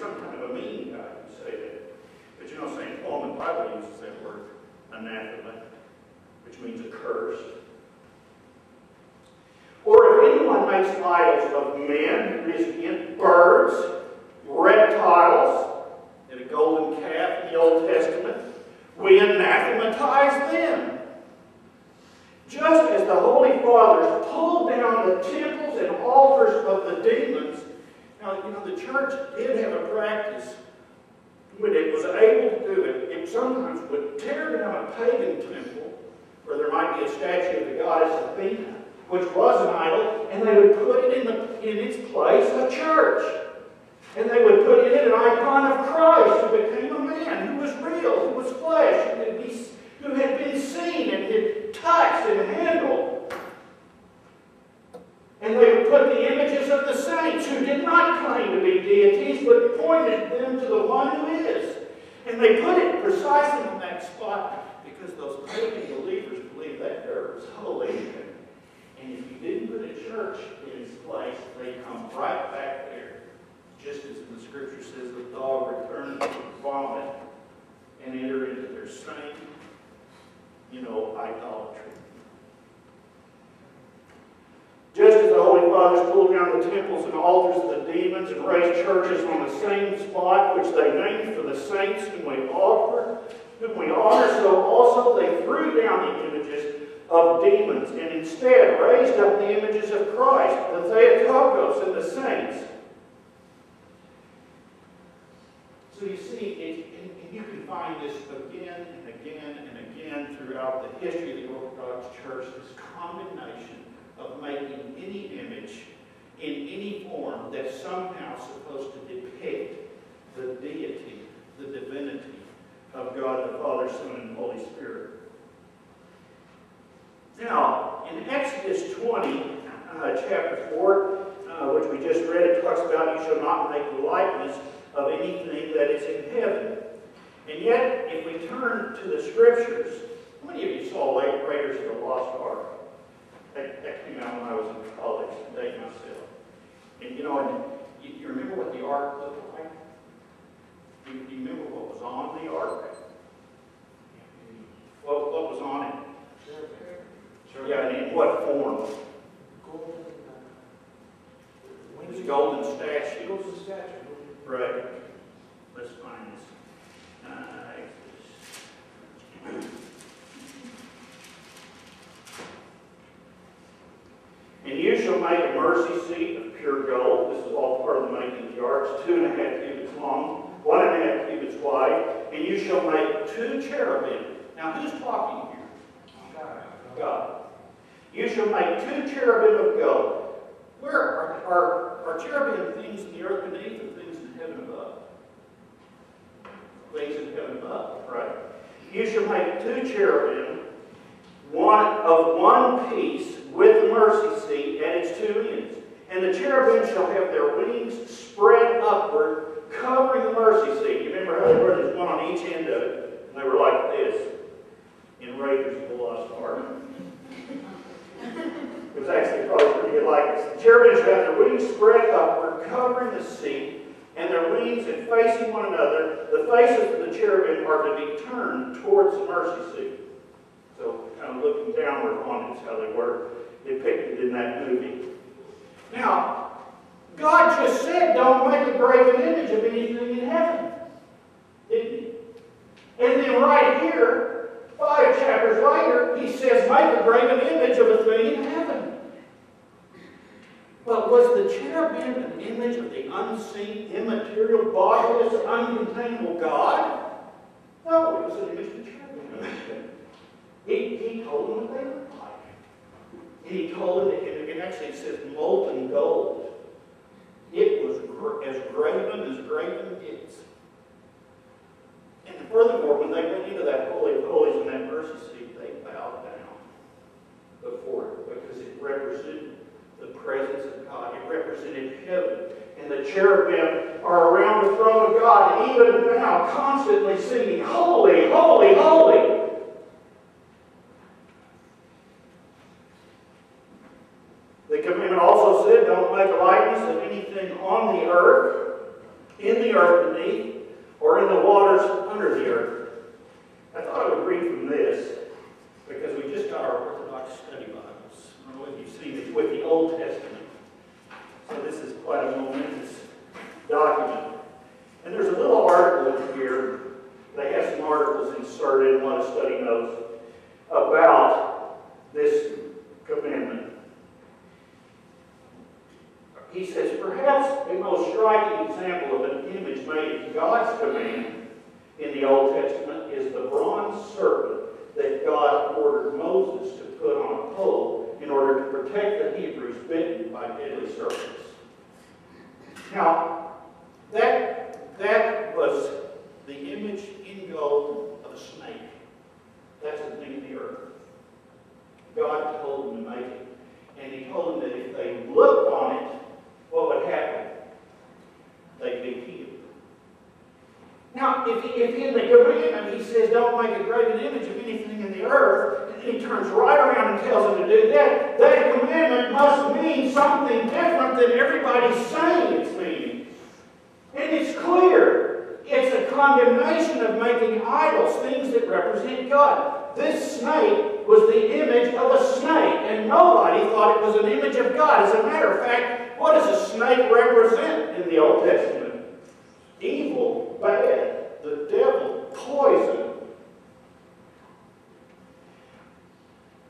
some kind of a mean guy who say that. But you know, St. Paul in the Bible uses that word, anathema, which means accursed. Or if anyone makes idols of men, recipient, birds, reptiles, and a golden calf in the Old Testament, we anathematize them. Just as the Holy Fathers pulled down the temples and altars of the demons. Now, you know, the church did have a practice when it was able to do it. It sometimes would tear down a pagan temple where there might be a statue of the goddess Athena, which was an idol, and they would put it in its place a church. And they would put in it an icon of Christ who became a man, who was real, who was flesh, who had been seen and had touched and handled. And they would put the images of the saints who did not claim to be deities, but pointed them to the one who is. And they put it precisely in that spot because those pagan believers believed that dirt was holy. And if you didn't put a church in its place, they come right back there. Just as the scripture says, the dog returned from vomit and enter into their same, idolatry. Just as the Holy Fathers pulled down the temples and altars of the demons and raised churches on the same spot which they named for the saints whom we honor, so also they threw down the images of demons and instead raised up the images of Christ, the Theotokos, and the saints. So you see, and you can find this again and again and again throughout the history of the Orthodox Church, this condemnation of making any image in any form that's somehow supposed to depict the deity, the divinity of God the Father, Son, and Holy Spirit. Now, in Exodus 20, chapter 4, which we just read, it talks about you shall not make likeness of anything that is in heaven. And yet, if we turn to the Scriptures, how many of you saw Raiders of the Lost Ark? That came out when I was in college, to date myself. And you remember what the ark looked like? Do you remember what was on the ark? What was on it? Sure. Yeah, and in what form? It was a golden statue. Golden statue. Right. Let's find this. And you shall make a mercy seat of pure gold. This is all part of the making of the arks, 2.5 cubits long, 1.5 cubits wide. And you shall make 2 cherubim. Now, who's talking here? God. You shall make 2 cherubim of gold. Where are cherubim things in the earth beneath or things in heaven above? Things in heaven above, right? You shall make 2 cherubim, one piece with the mercy seat at its 2 ends. And the cherubim shall have their wings spread upward, covering the mercy seat. You remember how there was one on each end of it? And they were like this in Raiders of the Lost Ark. It was actually probably pretty good likeness. The cherubim shall have their wings spread upward, covering the seat, and their wings and facing one another. The faces of the cherubim are to be turned towards the mercy seat. So, kind of looking downward on it is how they were depicted in that movie. Now, God just said, don't make a graven image of anything in heaven. Didn't he? And then right here, 5 chapters later, he says, make a graven image of a thing in heaven. But was the cherubim an image of the unseen, immaterial, bodiless, uncontainable God? No, it was an image of the cherubim. He told them what they looked like. And he told them, and actually it says molten gold. It was as graven gets. And furthermore, when they went into that Holy of Holies and that mercy seat, they bowed down before it because it represented the presence of God. It represented heaven. And the cherubim are around the throne of God, and even now constantly singing, holy, holy, holy. The commandment also said, don't make a likeness of anything on the earth, in the earth beneath, or in the waters under the earth. I thought I would read from this, because we just got our Orthodox study Bibles. I don't know if you've seen it, with the Old Testament. So this is quite a momentous document. And there's a little article in here. They have some articles inserted in a lot of study notes about this commandment. He says, perhaps the most striking example of an image made in God's command in the Old Testament is the bronze serpent that God ordered Moses to put on a pole in order to protect the Hebrews bitten by deadly serpents. Now, that was the image in gold of a snake. That's the thing of the earth. God told them to make it. And he told them that if they looked on it, what would happen? They'd be healed. Now, if in the commandment he says, don't make a graven image of anything in the earth, and he turns right around and tells them to do that, that commandment must mean something different than everybody's saying it's meaning. And it's clear. It's a condemnation of making idols, things that represent God. This snake was the image of a snake, and nobody thought it was an image of God. As a matter of fact, what does a snake represent in the Old Testament? Evil, bad, the devil, poison.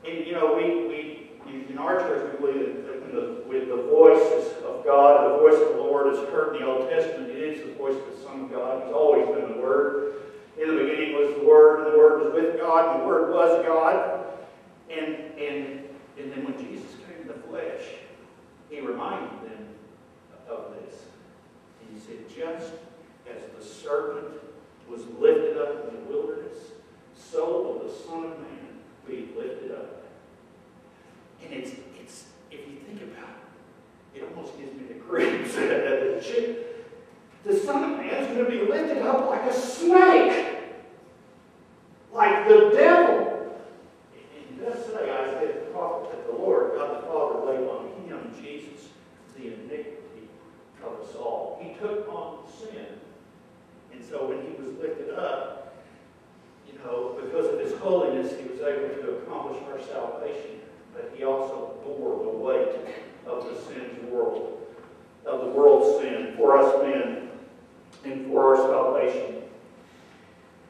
And you know, we in our church, we believe that with the voices of God, the voice of the Lord is heard in the Old Testament. It is the voice of the Son of God. He's always been the Word. In the beginning was the Word, and the Word was with God, and the Word was God. And then when Jesus came in the flesh, he reminded them of this. And he said, just as the serpent was lifted up in the wilderness, so will the Son of Man be lifted up. And it's if you think about it, it almost gives me the creeps. The Son of Man is going to be lifted up like a snake, like the devil. It does say, Isaiah the prophet, that the Lord, God the Father, laid on him, Jesus, the iniquity of us all. He took on sin. And so when he was lifted up, you know, because of his holiness, he was able to accomplish our salvation. But he also bore the weight of the sin's world, of the world's sin for us men and for our salvation.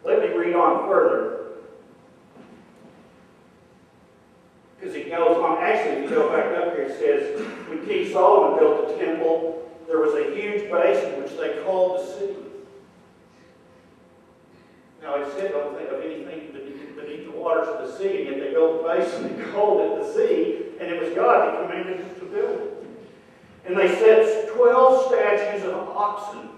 Let me read on further. Because he goes on, actually, if you go back up here, it says, when King Solomon built the temple, there was a huge basin which they called the sea. Now, it said, don't think of anything beneath the waters of the sea, and yet they built a basin and called it the sea, and it was God that commanded them to build it. And they set 12 statues of oxen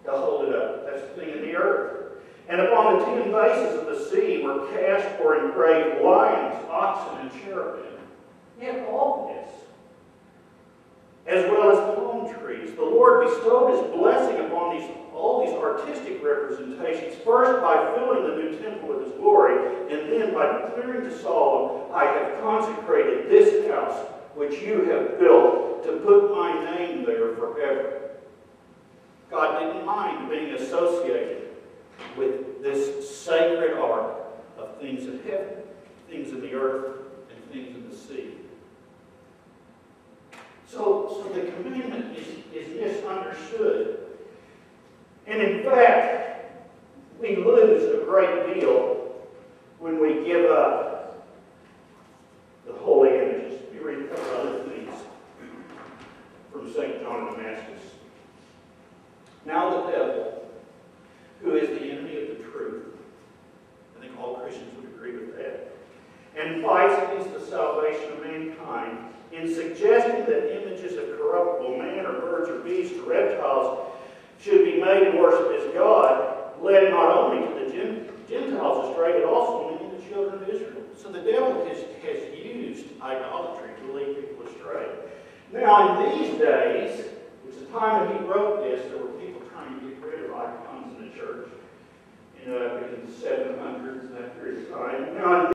to hold it up. That's the thing in the earth. And upon the 10 bases of the sea were cast or engraved lions, oxen, and cherubim. Yet all this, as well as palm trees, the Lord bestowed his blessing upon all these artistic representations, first by filling the new temple with his glory, and then by declaring to Solomon, I have consecrated this house which you have built to put my name there forever. God didn't mind being associated with this sacred art of things in heaven, things in the earth, and things in the sea. So the commandment is misunderstood. And in fact, we lose a great deal when we give up the holy images. Let me read a couple other things from St. John of Damascus. Now the devil, who is the enemy of the truth, I think all Christians would agree with that, and fights against the salvation of mankind, in suggesting that images of corruptible man or birds or beasts or reptiles should be made and worshipped as God, led not only to the Gentiles astray, but also many of the children of Israel. So the devil has used idolatry to lead people astray. Now in these days, it's the time that he wrote this, there were people trying to get rid of icons in the church, in the 700s and that period of time. Now